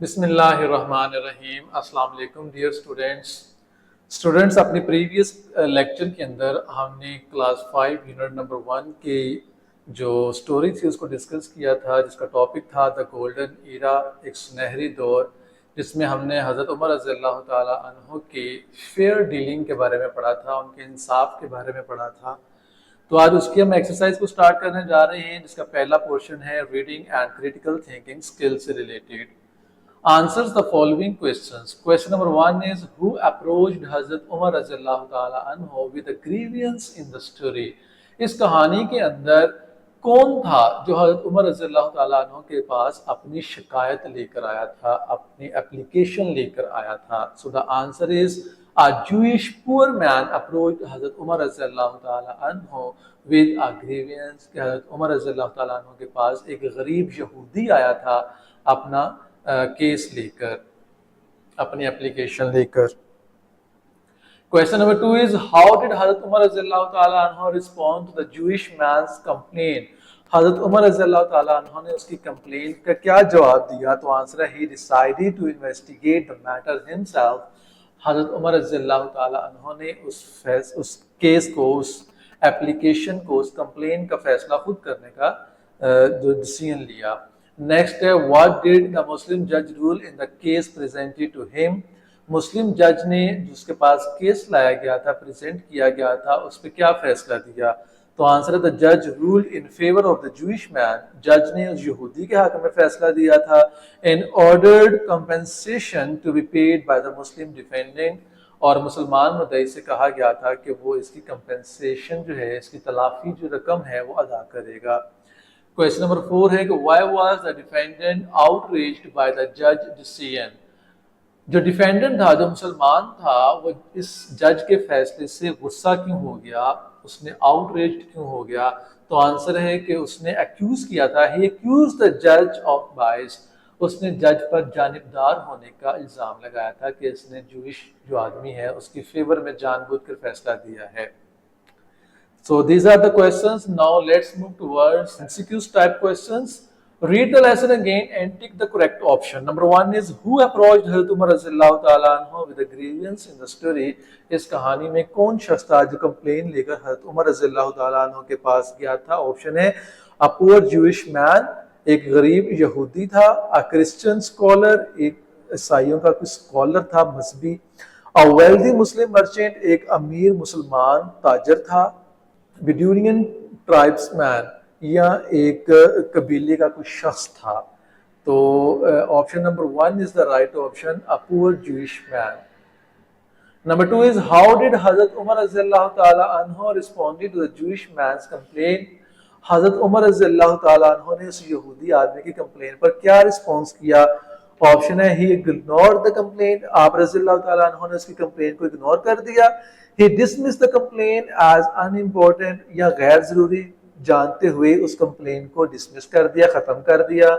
बिस्मिल्लाहिर्रहमानिर्रहीम। अस्सलाम वालेकुम डियर स्टूडेंट्स अपने प्रीवियस लेक्चर के अंदर हमने क्लास 5 यूनिट नंबर 1 की जो स्टोरी थी उसको डिस्कस किया था, जिसका टॉपिक था द गोल्डन ईरा, एक सुनहरी दौर, जिसमें हमने हज़रत उमर रज़ियल्लाहु ताला अन्हु की फेयर डीलिंग के बारे में पढ़ा था, उनके इंसाफ के बारे में पढ़ा था। तो आज उसकी हम एक्सरसाइज को स्टार्ट करने जा रहे हैं, जिसका पहला पोर्शन है reading and critical thinking skill से related. Answers the following questions. Question number 1 is who approached Hazrat Umar रज़ियल्लाहु ताला अन्हु with a grievance in the story. इस कहानी के अंदर कौन था जो हजरत उमर रज़ियल्लाहु ताला अन्हु के पास अपनी शिकायत लेकर आया था, अपनी एप्लीकेशन लेकर आया था? So the answer is a Jewish poor man approached Hazrat Umar रज़ियल्लाहु ताला अन्हु with a grievance कि हजरत उमर रज़ियल्लाहु ताला अन्हु के पास एक गरीब यहूदी आया था अपना केस लेकर, अपनी एप्लीकेशन लेकर। Question number 2 is how did Hazrat Umar रज़ियल्लाहु ताला अन्हु respond to the Jewish man's complain. Hazrat Umar रज़ियल्लाहु ताला अन्हु ने उसकी कंप्लेन का क्या जवाब दिया? तो आंसर है he decided to investigate the matter himself. Hazrat Umar रज़ियल्लाहु ताला अन्हु ने उस केस को, उस एप्लीकेशन को, उस कंप्लेन का फैसला खुद करने का जो डिसीजन लिया। नेक्स्ट है व्हाट डिड द मुस्लिम जज rule in the case presented to him. Muslim जज ने जिसके पास केस लाया गया था, प्रेजेंट किया गया था, उस पर क्या फैसला दिया? तो आंसर है द जज rule in favour of the Jewish man. जज ने उस यहूदी के हक में फैसला दिया था। And ordered compensation to be paid by the Muslim defendant, और मुसलमान मुद्दई से कहा गया था कि वो इसकी कंपेंसेशन जो है, इसकी तलाफी जो रकम है वो अदा करेगा। क्वेश्चन नंबर 4 है कि why was the defendant outraged by the जज डिसीजन। जो डिफेंडेंट था, जो मुसलमान था, वो इस जज के फैसले से गुस्सा क्यों हो गया, उसने आउटरेज्ड क्यों हो गया? तो आंसर है कि उसने एक्यूज किया था, ही एक्यूज्ड द जज ऑफ बायस। उसने जज पर जानिबदार होने का इल्जाम लगाया था कि इसने जूइश जो आदमी है उसकी फेवर में जानबूझकर फैसला दिया है। So these are the questions. Now let's move towards MCQs type questions. Read the lesson again and tick the correct option. Number 1 is who approached Hazrat Umar रज़ियल्लाहु ताला अन्हु with a grievance in the story. इस कहानी में कौन शख्स था जो कंप्लेन लेकर हजरत उमर रज़ियल्लाहु ताला अन्हु के पास गया था? ऑप्शन है a poor Jewish man, एक गरीब यहूदी था, a Christian scholar, एक ईसाइयों का कोई स्कॉलर था, मजहबी, a wealthy Muslim merchant, एक अमीर मुसलमान ताजर था, बेडूनियन ट्राइब्समैन, या एक कबीले का कोई शख्स था। तो option number 1 is the right option, a poor Jewish man. Number 2 is how did Hazrat Umar रज़ियल्लाहु ताला अन्हु responded to the Jewish man's complain. Hazrat Umar रज़ियल्लाहु ताला अन्हु ने उस यहूदी आदमी की कंप्लेन पर क्या रिस्पॉन्स किया? ऑप्शन है ही इग्नोर्ड द कंप्लेन, आप रज़ियल्लाहु ताला अन्हु ने उसकी कंप्लेन को इग्नोर कर दिया। He dismissed the complaint as unimportant, या गैर जरूरी जानते हुए उस कंप्लेन को डिसमिस कर दिया, खत्म कर दिया।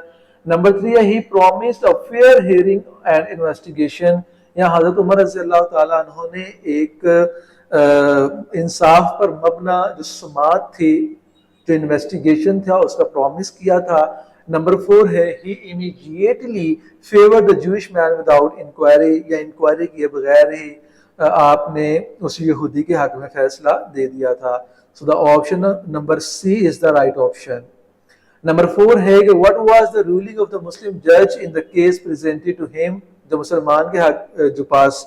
नंबर 3 है he promised a fair hearing and investigation, या हजरत उमर रज़ियल्लाहु ताला अन्हु ने एक इंसाफ पर मबना जो समाअत थी, जो इन्वेस्टिगेशन था, उसका प्रॉमिस किया था। नंबर 4 है he immediately favour the Jewish man without inquiry, या इंक्वायरी किए बगैर ही आपने उस यहूदी के हक में फैसला दे दिया था। So the option number C is the right option. Number 4 है कि what was the ruling of the Muslim जज in the case presented to him. जो मुसलमान के हक जो पास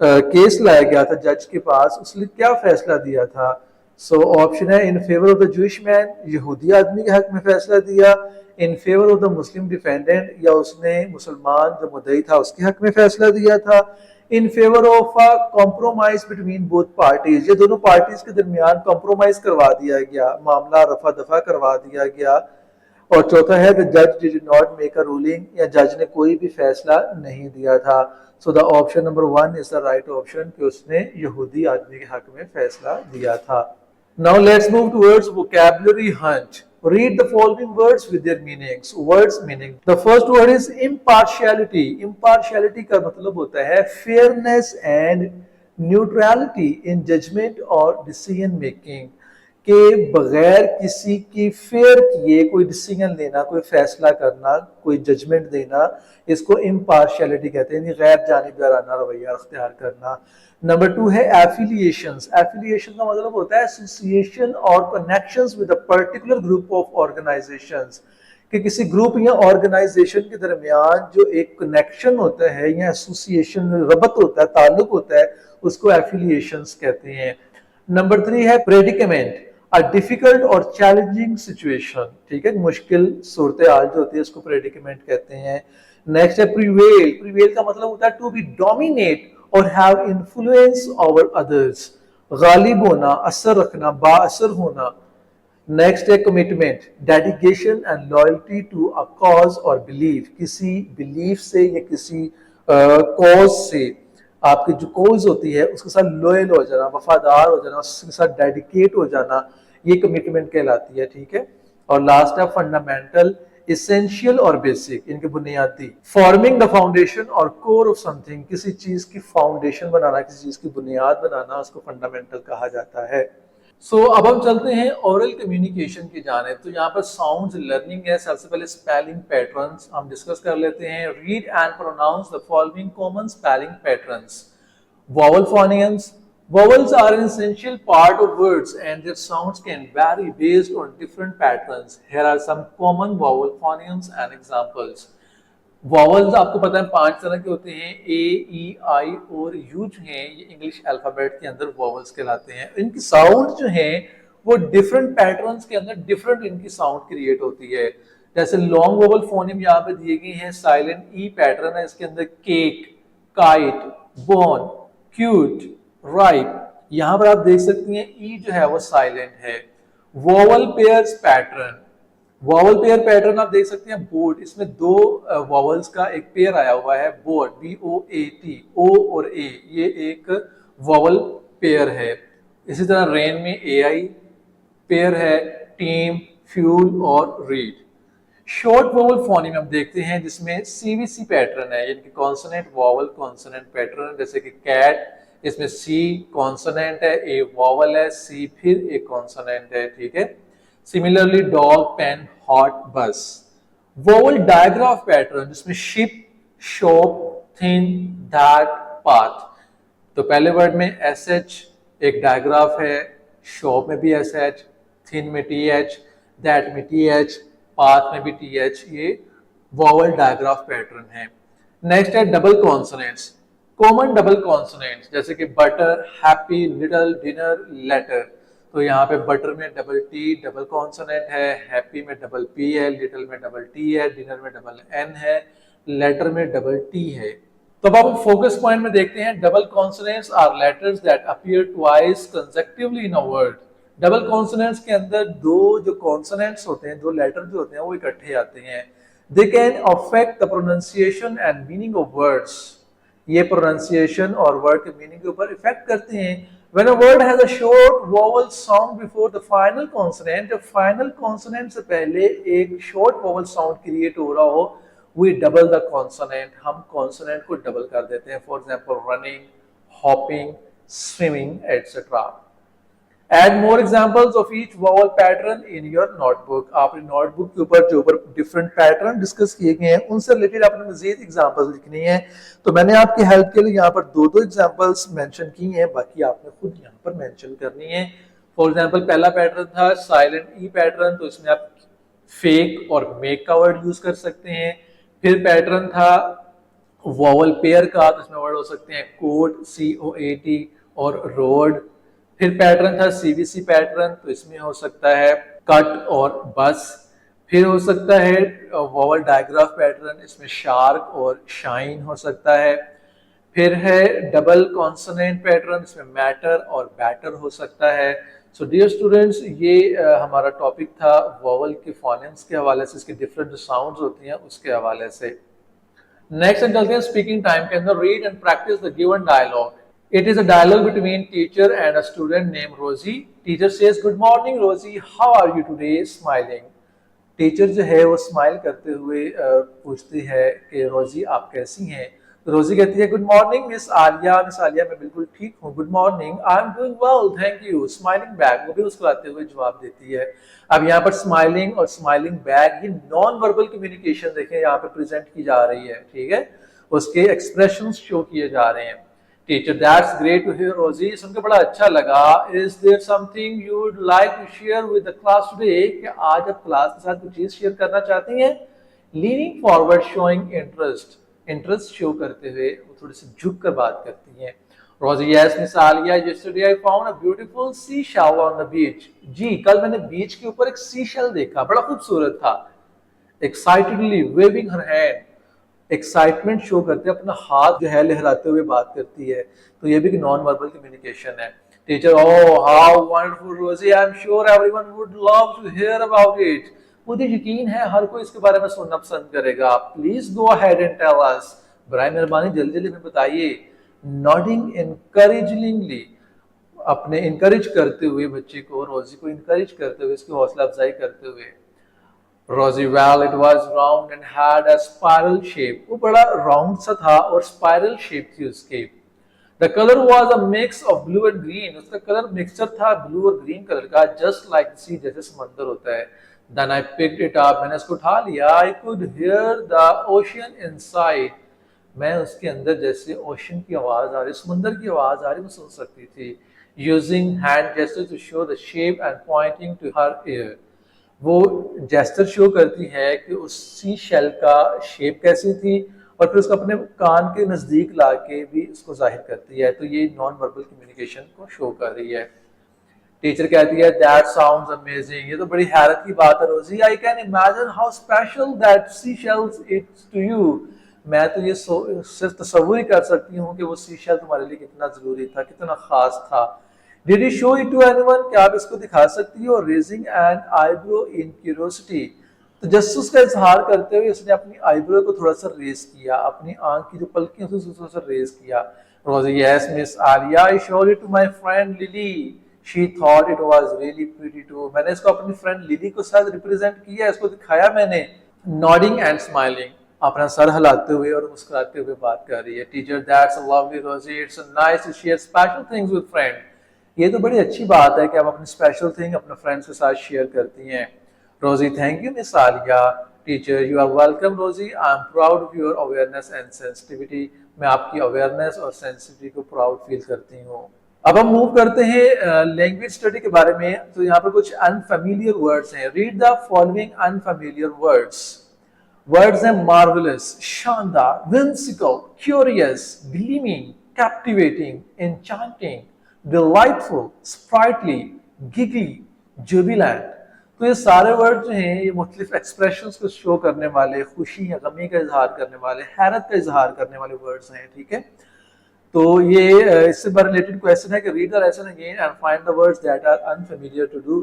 केस लाया गया था जज के पास, उसने क्या फैसला दिया था? सो ऑप्शन है in favour of the Jewish man, यहूदी आदमी के हक में फैसला दिया। In favour of the Muslim defendant, या उसने मुसलमान जो मुद्दई था उसके हक में फैसला दिया था। In favour of a compromise between both parties, ये दोनों पार्टीज के दरमियान कॉम्प्रोमाइज करवा दिया गया, मामला रफा दफा करवा दिया गया। और चौथा है द जज did not make a ruling, या जज ने कोई भी फैसला नहीं दिया था। So the option number 1 is the right option कि उसने यहूदी आदमी के हक में फैसला दिया था। Now let's move towards vocabulary Hunt. Read the following words with their meanings. Words meaning. The first word is impartiality. Impartiality का मतलब होता है fairness and neutrality in judgment or decision making. कि बगैर किसी की फेयर किए कोई डिसीजन लेना, कोई फैसला करना, कोई जजमेंट देना, इसको इम्पार्शियलिटी कहते हैं, यानी गैर जानिबदाराना रवैया अख्तियार करना। नंबर 2 है एफिलिएशंस। एफिलिएशन का मतलब होता है एसोसिएशन और connections with a particular group of organisations, कि किसी ग्रुप या ऑर्गेनाइजेशन के दरमियान जो एक कनेक्शन होता है या एसोसिएशन रबत होता है, ताल्लुक होता है, उसको एफिलिएशंस कहते हैं। नंबर 3 है प्रेडिकेमेंट, अ डिफिकल्ट और चैलेंजिंग सिचुएशन, ठीक है, मुश्किल सूरत हाल जो होती है उसको प्रेडिकेमेंट कहते हैं। नेक्स्ट है प्रीवेल। प्रीवेल का मतलब होता है टू बी डोमिनेट और हैव इन्फ्लुएंस ओवर अदर्स, गालिब होना, असर रखना, बाअसर होना। नेक्स्ट है commitment, dedication and loyalty to a cause और बिलीफ, किसी बिलीफ से या किसी कॉज से आपकी जो कॉज होती है उसके साथ लॉयल हो जाना, वफादार हो जाना, उसके साथ डेडिकेट हो जाना, ये कमिटमेंट कहलाती है, ठीक है। और लास्ट है फंडामेंटल, इसेंशियल और बेसिक, इनके बुनियादी। फॉर्मिंग द फाउंडेशन और कोर ऑफ समथिंग, किसी चीज की फाउंडेशन बनाना, किसी चीज की बुनियाद बनाना, उसको फंडामेंटल कहा जाता है। अब हम चलते हैं ओरल कम्युनिकेशन की जाने। तो यहाँ पर साउंड्स लर्निंग है। सबसे पहले स्पेलिंग पैटर्न्स हम डिस्कस कर लेते हैं। Read and pronounce the following common spelling patterns. Vowel phonemes. Vowels are an essential part of words and their sounds can vary based on different patterns. Here are some common vowel phonemes and examples. Vowels आपको पता है 5 तरह के होते हैं, ए, ई, आई और you जो हैं ये इंग्लिश अल्फाबेट के अंदर वॉवल्स कहलाते हैं। इनकी साउंड जो हैं वो डिफरेंट पैटर्न्स के अंदर डिफरेंट इनकी साउंड क्रिएट होती है। जैसे लॉन्ग वॉवल फोनेम यहाँ पे दिए गए हैं, साइलेंट ई पैटर्न है, इसके अंदर cake, kite, bone, cute, right. यहाँ पर आप देख सकती हैं ई जो है वो साइलेंट है। Vowel pairs pattern, vowel pair pattern आप देख सकते हैं बोट, इसमें दो वॉवल्स का एक पेयर आया हुआ है, बोट, BOAT, ओ और ए, ये एक वॉवल पेयर है। इसी तरह रेन में AI पेयर है, टीम, फ्यूल और रीड। शॉर्ट वॉवल फोनेम हम देखते हैं जिसमें CVC पैटर्न है, यानी कि कॉन्सोनेंट वॉवल कॉन्सोनेंट पैटर्न। जैसे कि कैट, इसमें C कॉन्सोनेंट है, A वॉवल है, C फिर एक कॉन्सोनेंट है, ठीक है। सिमिलरली डॉग, पेन, हॉट, बस। वोवल डायग्राफ पैटर्न जिसमें ship, shop, thin, that, path. तो पहले वर्ड में SH एक डायग्राफ है, शॉप में भी SH, थिन में TH, दैट में TH, पाथ में भी TH, ये वोवल डायग्राफ पैटर्न है। नेक्स्ट है double consonants. Common double consonants जैसे कि butter, happy, little, dinner, letter. तो यहाँ पे बटर में डबल T डबल कॉन्सोनेंट है, हैप्पी में डबल P है, लिटिल में डबल T है, डिनर में डबल N है, लेटर में डबल T है। तो अब हम फोकस पॉइंट में देखते हैं। Double consonants are letters that appear twice consecutively in a word. Double consonants के अंदर दो जो कॉन्सोनेंट्स होते हैं, दो लेटर जो होते हैं वो इकट्ठे आते हैं। They can affect the pronunciation and meaning of words. ये प्रोनाउंसिएशन और वर्ड के मीनिंग के ऊपर इफेक्ट करते हैं। When a word has a short vowel sound before the final consonant, जब final consonant से पहले एक short vowel sound create हो रहा हो, we double the consonant, हम consonant को double कर देते हैं। For example, running, hopping, swimming, etc. Add more examples of each vowel pattern in your notebook. आपने नोटबुक के ऊपर जो ऊपर डिफरेंट पैटर्न डिस्कस किए गए हैं उनसे रिलेटेड आपने मजीद एग्जांपल्स लिखनी है। तो मैंने आपकी हेल्प के लिए यहाँ पर दो एग्जांपल्स मेंशन की हैं, बाकी आपने खुद यहाँ पर मेंशन करनी है। फॉर एग्जांपल पहला पैटर्न था साइलेंट ई पैटर्न, तो इसमें आप फेक और मेक का वर्ड यूज कर सकते हैं। फिर पैटर्न था वॉवल पेयर का, तो इसमें वर्ड हो सकते हैं कोट, COAT और रोड। फिर पैटर्न था CVC पैटर्न, तो इसमें हो सकता है कट और बस। फिर हो सकता है वॉवल डायग्राफ पैटर्न, इसमें शार्क और शाइन हो सकता है। फिर है डबल कॉन्सोनेंट पैटर्न, इसमें मैटर और बैटर हो सकता है। सो डियर स्टूडेंट्स, ये हमारा टॉपिक था वॉवल के फोनेम्स के हवाले से, इसके डिफरेंट जो साउंड्स होती हैं उसके हवाले से। नेक्स्ट चलते हैं स्पीकिंग टाइम के अंदर। Read and practise the given dialogue. It is a dialogue between teacher and a student named Rosie. Teacher says, "Good morning, Rosie. How are you today?" Smiling. Teacher जो है वो smile करते हुए पूछती है कि रोजी आप कैसी हैं। रोजी कहती है good morning miss Alia. Miss Alia मैं बिल्कुल ठीक हूँ, good morning, I am doing well thank you. Smiling back, वो भी मुस्कुराते हुए जवाब देती है। अब यहाँ पर स्माइलिंग और स्माइलिंग बैक, ये नॉन वर्बल कम्युनिकेशन देखें यहाँ पे प्रेजेंट की जा रही है, ठीक है, उसके एक्सप्रेशंस शो किए जा रहे हैं। Teacher that's great to hear Rosie, सुनकर बड़ा अच्छा लगा। Is there something you would like to share with the class today, कि आज आप क्लास के साथ कुछ चीज शेयर करना चाहती हैं? Leaning forward showing interest, interest show करते हुए वो थोड़ी सी झुक कर बात करती हैं। Rosie yes miss Alia, yesterday I found a beautiful seashell on the beach. जी कल मैंने बीच के ऊपर एक सी शेल देखा, बड़ा खूबसूरत था। Excitedly waving her hand, excitement show करते हैं, अपना हाथ जो है लहराते हुए बात करती है। तो ये भी नॉन वर्बल कम्युनिकेशन है। Teacher oh how wonderful Rosie, I am sure everyone would love to hear about it. मुझे यकीन है हर कोई इसके बारे में सुनना पसंद करेगा। Please go ahead and tell us, बराए मेहरबानी जल्दी जल्दी में बताइए। नॉडिंग इनकरेजिंगली, अपने इनकरेज करते हुए बच्चे को, रोजी को इनकरेज करते हुए, इसकी हौसला अफजाई करते हुए। रोजी well it was round and had a spiral shape, वो बड़ा राउंड सा था और स्पाइरल शेप थी उसकी। The colour was a mix of blue and green, उसका कलर मिक्सचर था ब्लू और ग्रीन कलर का, जस्ट लाइक सी, जैसे समंदर होता है। Then I picked it up, मैंने इसको उठा लिया। I could hear the ocean inside, मैं उसके अंदर जैसे ओशन की आवाज आ रही, समुंदर की आवाज आ रही, मैं सुन सकती थी। Using hand gesture to show the shape and pointing to her ear, वो जेस्चर शो करती है कि उस सी शेल का शेप कैसी थी, और फिर उसको अपने कान के नजदीक ला के भी उसको जाहिर करती है। तो ये नॉन वर्बल कम्युनिकेशन को शो कर रही है। टीचर कहती है दैट साउंड्स अमेजिंग, ये तो बड़ी हैरत की बात है Rosie. I can imagine how special that sea shells it's to you, मैं तो ये सिर्फ तस्वुर ही कर सकती हूँ कि वो सी शेल तुम्हारे लिए कितना जरूरी था, कितना खास था। Did you show it to anyone, क्या आप इसको दिखा सकती हो? Raising an eyebrow in curiosity, तो जस्टिस का इजहार करते हुए उसने अपनी आईब्रो को थोड़ा सा रेज किया, अपनी आंख की जो पलकी थी उसको थोड़ा सा रेज किया। Rosie yes miss Aliya, I showed it to my friend Lily, she thought it was really pretty too, मैंने इसको अपनी फ्रेंड लिली को साथ रिप्रेजेंट किया, इसको दिखाया मैंने। नॉडिंग एंड स्माइलिंग, अपना सर हिलाते हुए और मुस्कुराते हुए बात कर रही है। Teacher that's a lovely Rosie, it's nice to share special things with friend, ये तो बड़ी अच्छी बात है कि आप अपनी स्पेशल थिंग अपने फ्रेंड्स के साथ शेयर करती हैं। Rosie thank you miss Alia. Teacher you are welcome Rosie, I am proud of your awareness and sensitivity, मैं आपकी अवेयरनेस और सेंसिटिविटी को प्राउड फील करती हूँ। अब हम मूव करते हैं लैंग्वेज स्टडी के बारे में। तो यहाँ पर कुछ अनफेमिलियर वर्ड्स हैं। Read the following unfamiliar words. Words हैं मार्वेलस, शानदार, whimsical, curious, gleaming, captivating, enchanting, delightful, sprightly, giggly, jubilant। तो ये सारे वर्ड जो हैं ये मुख्तलिफ एक्सप्रेशंस को शो करने वाले, खुशी या गमी का इजहार करने वाले, हैरत का इजहार करने वाले वर्ड्स हैं, ठीक है। तो ये इससे रिलेटेड क्वेश्चन है कि read the lesson again and find the words that are unfamiliar to do,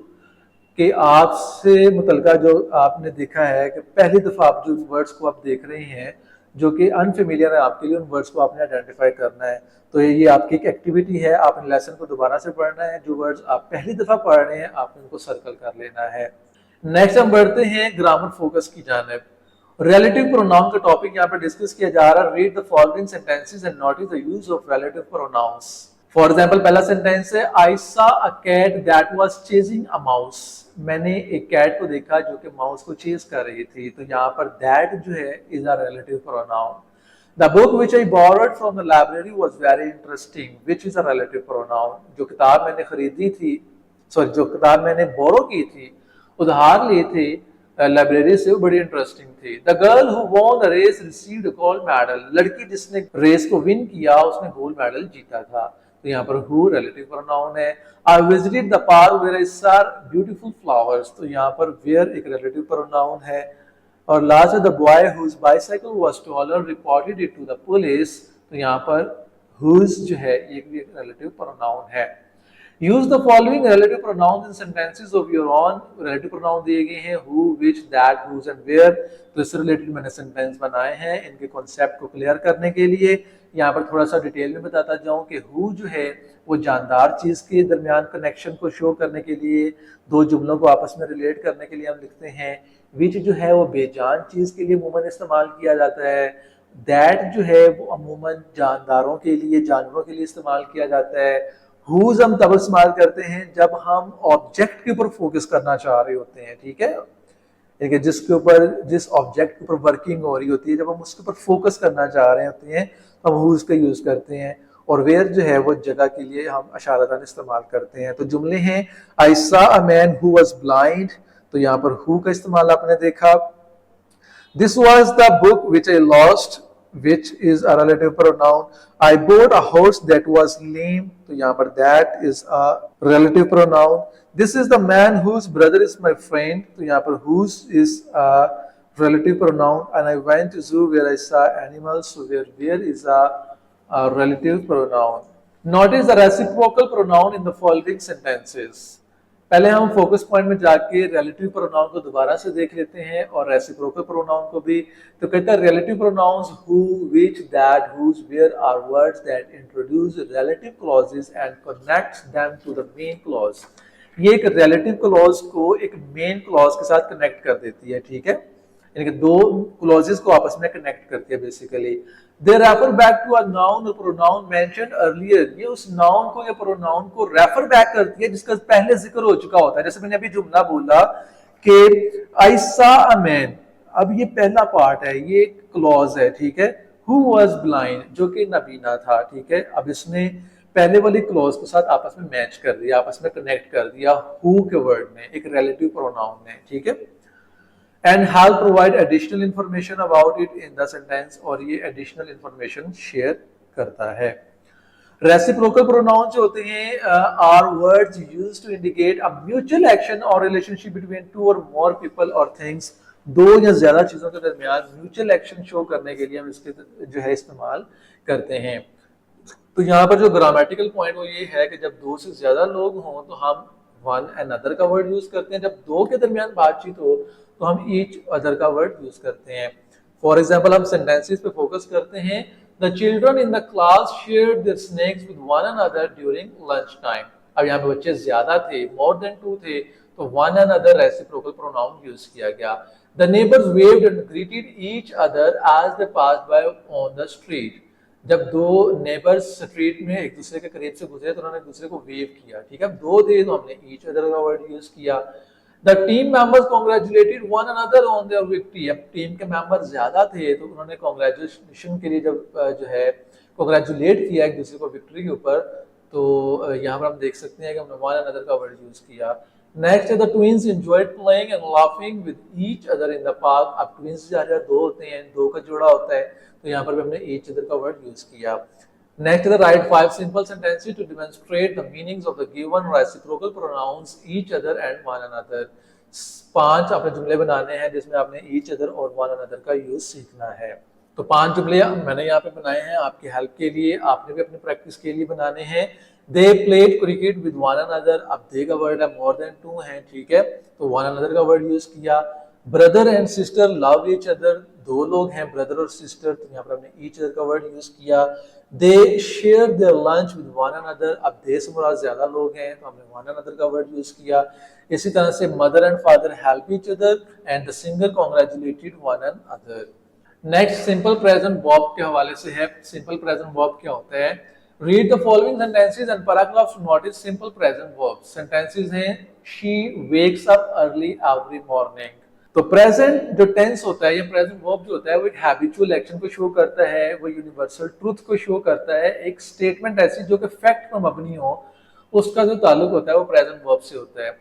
कि आपसे मुतलका जो आपने देखा है कि पहली दफ़ा आप जो वर्ड्स को आप देख रहे हैं जो कि अनफेमिलियर है आपके लिए, उन वर्ड्स को आपने आइडेंटिफाई करना है। तो ये आपकी एक एक्टिविटी है, आपने लेसन को दोबारा से पढ़ना है, जो वर्ड्स आप पहली दफ़ा पढ़ रहे हैं आपने उनको सर्कल कर लेना है। नेक्स्ट हम बढ़ते हैं ग्रामर फोकस की जानिब। रिलेटिव प्रोनाउन का टॉपिक यहाँ पर डिस्कस किया जा रहा है। Read the following sentences and notice the use of relative pronouns. For example पहला सेंटेंस है I saw a cat that was chasing a mouse, मैंने एक कैट को देखा जो कि माउस को चेज कर रही थी। तो यहाँ पर दैट जो है is a relative pronoun. The book which I borrowed from the library was very interesting, which is a relative pronoun. जो किताब मैंने खरीदी थी, सॉरी जो किताब मैंने बोरो की थी, उधार लिए थे लाइब्रेरी से, वो बड़ी इंटरेस्टिंग थी। The girl who won the race received a gold medal, लड़की जिसने रेस को विन किया उसने गोल्ड मेडल जीता था। तो यहाँ पर हु रिलेटिव प्रोनाउन है। I visited the park where I saw beautiful flowers, तो यहाँ पर वेयर एक रिलेटिव प्रोनाउन है। और last the boy whose bicycle was stolen reported it to the police, तो यहाँ पर हुज जो है ये भी एक रिलेटिव प्रोनाउन है। Use the following relative pronouns in sentences of your own. Relative pronoun दिए गए हैं who, which, that, whose and where. तो इससे रिलेटेड मैंने सेंटेंस बनाए हैं इनके कॉन्सेप्ट को क्लियर करने के लिए। यहाँ पर थोड़ा सा डिटेल में बताता जाऊं कि हु जो है वो जानदार चीज के दरमियान कनेक्शन को शो करने के लिए, दो जुमलों को आपस में रिलेट करने के लिए हम लिखते हैं। विच जो है वो बेजान चीज के लिए अमूमन इस्तेमाल किया जाता है। दैट जो है वो अमूमन जानदारों के लिए, जानवरों के लिए इस्तेमाल किया जाता है। हुज हम तब इस्तेमाल करते हैं जब हम ऑब्जेक्ट के ऊपर फोकस करना चाह रहे होते हैं, ठीक है, ठीक है, जिसके ऊपर, जिस ऑब्जेक्ट के ऊपर वर्किंग हो रही होती है, जब हम उसके ऊपर फोकस करना चाह रहे होते हैं तो हम हुज का यूज करते हैं। और वेयर जो है वो जगह के लिए हम इशारतन इस्तेमाल करते हैं। तो जुमले हैं आई सा a man who was blind, तो यहाँ पर हु का इस्तेमाल आपने देखा। This was the book which I lost, which is a relative pronoun. I bought a horse that was lame. तो यहाँ पर that is a relative pronoun. This is the man whose brother is my friend. तो यहाँ पर whose is a relative pronoun. And I went to zoo where I saw animals. So where is a relative pronoun. Notice the reciprocal pronoun in the following sentences. पहले हम focus point में जाके relative pronoun को दोबारा से देख लेते हैं और रेसिप्रोकल प्रोनाउन को भी। तो कहता है relative pronouns who, which, that, whose, where are words that introduce relative clauses and connects them to the main clause. ये एक रिलेटिव क्लॉज को एक मेन क्लॉज के साथ कनेक्ट कर देती है, ठीक है, यानी कि दो क्लॉजेस को आपस में कनेक्ट करती है basically. They refer back to a noun or pronoun mentioned earlier. ये उस नाउन को या प्रोनाउन को रेफर बैक करती है जिसका पहले जिक्र हो चुका होता है। जैसे मैंने अभी जुमला बोला कि I saw a man, अब ये पहला पार्ट है, ये क्लॉज है, ठीक है, who was blind, जो कि नबीना था, ठीक है। अब इसने पहले वाली क्लॉज के साथ आपस में मैच कर दिया, आपस में कनेक्ट कर दिया who के वर्ड ने, एक रिलेटिव प्रोनाउन ने, ठीक है। and help provide additional information about it in the sentence, और ये additional information share करता है। reciprocal pronouns जो होते हैं are words used to indicate a mutual action or relationship between two or more people or things। दो या ज्यादा चीजों के दरमियान म्यूचुअल एक्शन शो करने के लिए हम इसके जो है इस्तेमाल करते हैं। तो यहाँ पर जो ग्रामेटिकल पॉइंट वो ये है कि जब दो से ज्यादा लोग हों तो हम वन अनदर का वर्ड यूज करते हैं, जब दो के दरमियान बातचीत हो तो हम ईच अदर का वर्ड यूज करते हैं। फॉर एग्जाम्पल हम सेंटेंसेस पे फोकस करते हैं। The children in the class shared their snacks with one another during lunch time. अब यहाँ पे बच्चे ज्यादा थे, मोर देन टू थे, तो one another reciprocal pronoun use किया गया। The neighbours waved and greeted each other as they passed by on the street. जब दो नेबर्स स्ट्रीट में एक दूसरे के करीब से गुजरे तो उन्होंने एक दूसरे को वेव किया, ठीक है। दो थे तो हमने ईच अदर का वर्ड यूज किया। The team members congratulated one another on their victory. अब टीम के मेंबर ज्यादा थे तो उन्होंने कांग्रेचुलेशन के लिए जब जो है कांग्रेचुलेट किया एक दूसरे को विक्ट्री के ऊपर, तो यहाँ पर हम देख सकते हैं कि हमने वन अनदर का वर्ड यूज किया। Next the twins enjoyed playing and laughing with each other in the park. अब ट्विंस जहाँ दो होते हैं, दो का जोड़ा होता है, तो यहाँ पर भी हमने ईच अदर का वर्ड यूज किया। Next is the write 5 simple sentences to demonstrate the meanings of the given reciprocal pronouns each other and one another। 5 आपने जुमले बनाने हैं जिसमें आपने each other और one another का यूज सीखना है। तो 5 जुमले मैंने यहाँ पे बनाए हैं आपकी हेल्प के लिए, आपने भी अपनी प्रैक्टिस के लिए बनाने हैं। They played cricket with one another। अब they का वर्ड है more than 2 है, ठीक है, तो one another का वर्ड यूज किया। Brother and sister love each other. दो लोग हैं ब्रदर और सिस्टर, तो यहाँ पर हमने ईच अदर का वर्ड यूज किया। They share their lunch with one another. अब दे से मुराद ज्यादा लोग हैं तो हमने वन अनदर का वर्ड यूज किया। इसी तरह से mother and father help each other and the singer congratulated one another. Next simple present verb के हवाले से है। सिंपल प्रेजेंट वर्ब क्या होता है? Read the following sentences and paragraphs notice simple present verb. Sentences हैं she wakes up early every morning. तो present जो टेंस होता है या प्रेजेंट वर्ब जो होता है वो एक हैबिचुअल एक्शन को शो करता है, वो यूनिवर्सल ट्रूथ को शो करता है। एक स्टेटमेंट ऐसी जो कि फैक्ट पर मबनी हो, उसका जो ताल्लुक होता है वो प्रेजेंट वर्ब से होता है।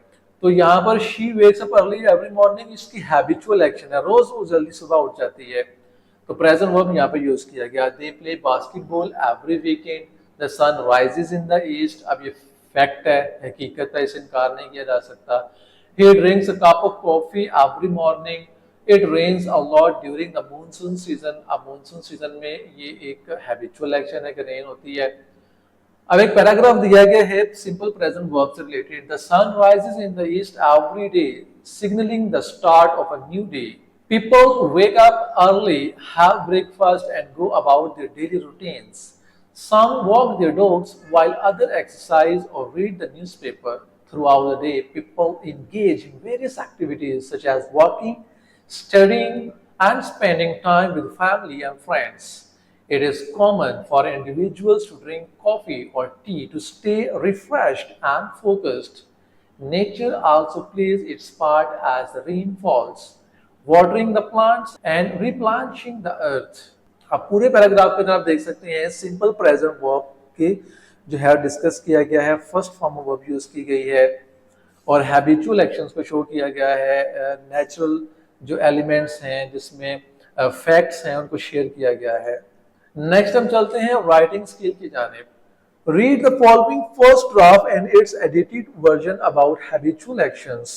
तो यहाँ पर she wakes up early every morning इसकी हैबिचुअल एक्शन है, रोज वो जल्दी सुबह उठ जाती है, तो प्रेजेंट वर्ब यहाँ पे यूज किया गया। They play basketball every weekend. The sun rises in the east. अब ये फैक्ट है, हकीकत है, इसे इनकार नहीं किया जा सकता। He drinks a cup of coffee every morning. It rains a lot during the monsoon season। अब monsoon season में ये एक habitual action है कि rain होती है। अब एक पैराग्राफ दिया गया है simple present verb से related। The sun rises in the east every day, signaling the start of a new day। People wake up early, have breakfast and go about their daily routines। Some walk their dogs while others exercise or read the newspaper। Throughout the day, people engage in various activities such as walking, studying, and spending time with family and friends. It is common for individuals to drink coffee or tea to stay refreshed and focused. Nature also plays its part as the rain falls, watering the plants and replenishing the earth. अब पूरे paragraph के अंदर आप देख सकते हैं simple present verb के जो है डिस्कस किया गया है, first form of verb use की गई है और हैबिचुअल एक्शंस को शो किया गया है, नेचुरल जो एलिमेंट्स हैं जिसमें फैक्ट्स हैं उनको शेयर किया गया है। नेक्स्ट हम चलते हैं राइटिंग स्किल की जानिब। Read the following first draft and its edited version about habitual actions.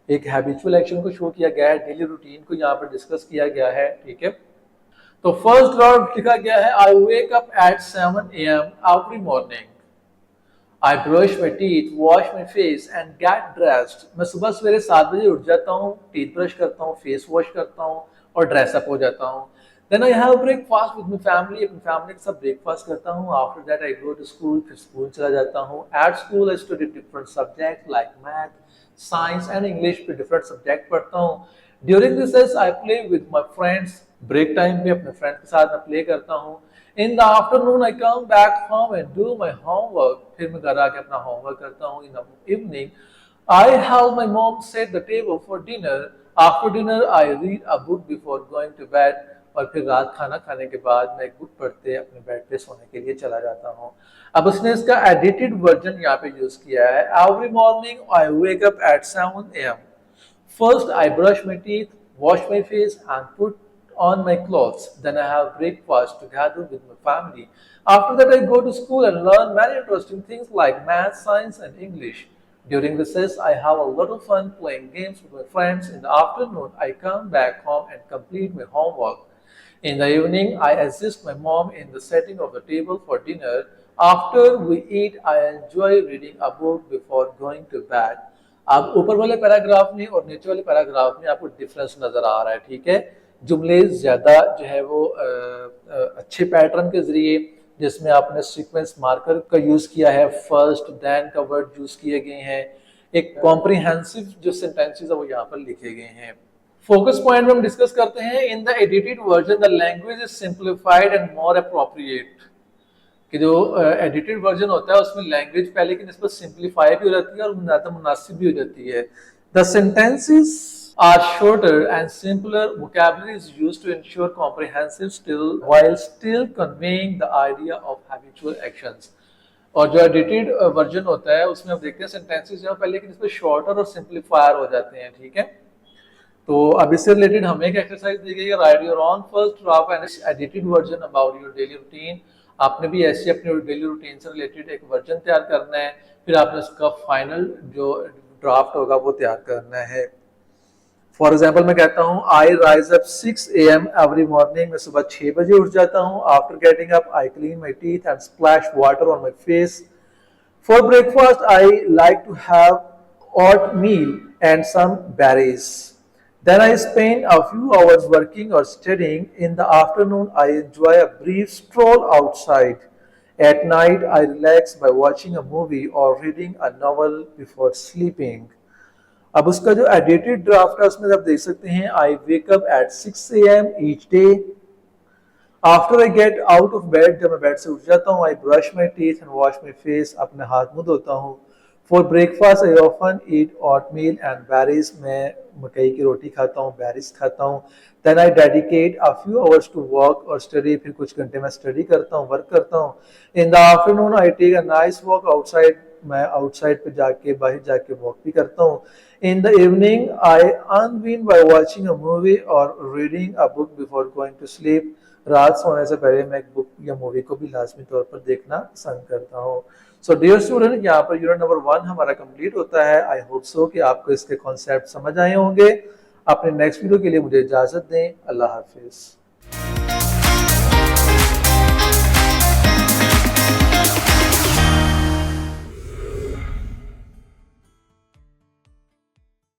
एक हैबिचुअल एक्शन को शो किया गया है, डेली रूटीन को यहाँ पर डिस्कस किया गया है, ठीक है। तो फर्स्ट ड्राफ्ट लिखा गया है, I wake up at 7 a.m. every morning. I brush my teeth, wash my face and get dressed. मैं सुबह सवेरे 7 बजे उठ जाता हूँ, टीथ ब्रश करता हूँ, फेस वॉश करता हूँ और ड्रेसअप हो जाता हूँ। Then I have breakfast with my family. अपनी फैमिली के साथ ब्रेकफास्ट करता हूँ। After that I go to school. फिर स्कूल चला जाता हूँ। At school I study different subjects like math, science and English पे different subject पढ़ता हूँ। During recess I play with my friends. Break time पे अपने friends के साथ मैं play करता हूँ। In the afternoon I come back home and do my homework. फिर मैं घर आके अपना homework करता हूँ। In the evening I help my mom set the table for dinner. After dinner I read a book before going to bed. और फिर रात खाना खाने के बाद मैं एक बुक पढ़ते अपने बेड पे सोने के लिए चला जाता हूँ। अब उसने इसका एडिटेड वर्जन यहाँ पे यूज किया है। Every morning I wake up at 7 a.m. First I brush my teeth, wash my face and put on my clothes. Then I have breakfast together with my family. After that I go to school and learn many interesting things like math, science and English. During recess I have a lot of fun playing games with my friends. In the afternoon I come back home and complete my homework. In the evening I assist my mom in the setting of the table for dinner. After we eat I enjoy reading a book before going to bed. अब ऊपर वाले paragraph में और नीचे वाले paragraph में आपको difference नजर आ रहा है, ठीक है। जुमले ज्यादा जो है वो अच्छे पैटर्न के जरिए जिसमें आपने सीक्वेंस मार्कर का यूज किया है, फर्स्ट देन का वर्ड यूज किए गए हैं, एक कॉम्प्रिहेंसिव जो सेंटेंसेस है वो यहाँ पर लिखे गए हैं। फोकस पॉइंट में हम डिस्कस करते हैं, in the edited version the language is simplified and more appropriate. कि जो एडिटेड वर्जन होता है उसमें लैंग्वेज पहले की निस्बत सिंप्लीफाई भी हो जाती है और ज्यादा मुनासिब भी हो जाती है। The sentences are shorter and simpler. Vocabulary is used to ensure comprehensive still while still conveying the idea of habitual actions. और जो एडिटेड वर्जन होता है उसमें आप देखते हैं सेंटेंसेस जो पहले की निस्बत शॉर्टर और सिंप्लीफायर हो जाते हैं, ठीक है। तो अब इससे रिलेटेड हमें एक एक्सरसाइज दी गई है, right your on first draft and edited version about your daily routine. आपने भी ऐसे अपने डेली रूटीन से रिलेटेड एक वर्जन तैयार करना है, फिर आपने उसका फाइनल जो ड्राफ्ट होगा वो तैयार करना है। फॉर एग्जाम्पल मैं कहता हूँ I rise up 6 a.m. Every morning, मैं सुबह 6 बजे उठ जाता हूँ। After getting up I clean my teeth and splash water on my face. For breakfast I like to have oatmeal and some berries. Then I spend a few hours working or studying. In the afternoon, I enjoy a brief stroll outside. At night, I relax by watching a movie or reading a novel before sleeping. अब उसका जो edited draft है उसमें आप देख सकते हैं, I wake up at 6 a.m. each day. After I get out of bed, जब मैं बेड से उठ जाता हूँ, I brush my teeth and wash my face. अपने हाथ मुंह धोता हूँ। For breakfast, I often eat oatmeal and berries. मैं मकई की रोटी खाता हूँ, berries खाता हूँ। Then I dedicate a few hours to work or study. फिर कुछ घंटे मैं स्टडी करता हूँ, वर्क करता हूँ। In the afternoon, I take a nice walk outside. मैं आउटसाइड पे जाके बाहर जाके वॉक भी करता हूँ। In the evening, I unwind by watching a movie or reading a book before going to sleep. रात सोने से पहले मैं एक बुक या मूवी को भी लाजमी तौर पर देखना पसंद करता हूँ। सो डियर स्टूडेंट, यहाँ पर यूनिट नंबर 1 हमारा कंप्लीट होता है। आई होप सो कि आपको इसके कॉन्सेप्ट समझ आए होंगे। अपने नेक्स्ट वीडियो के लिए मुझे इजाजत दें। अल्लाह हाफिज।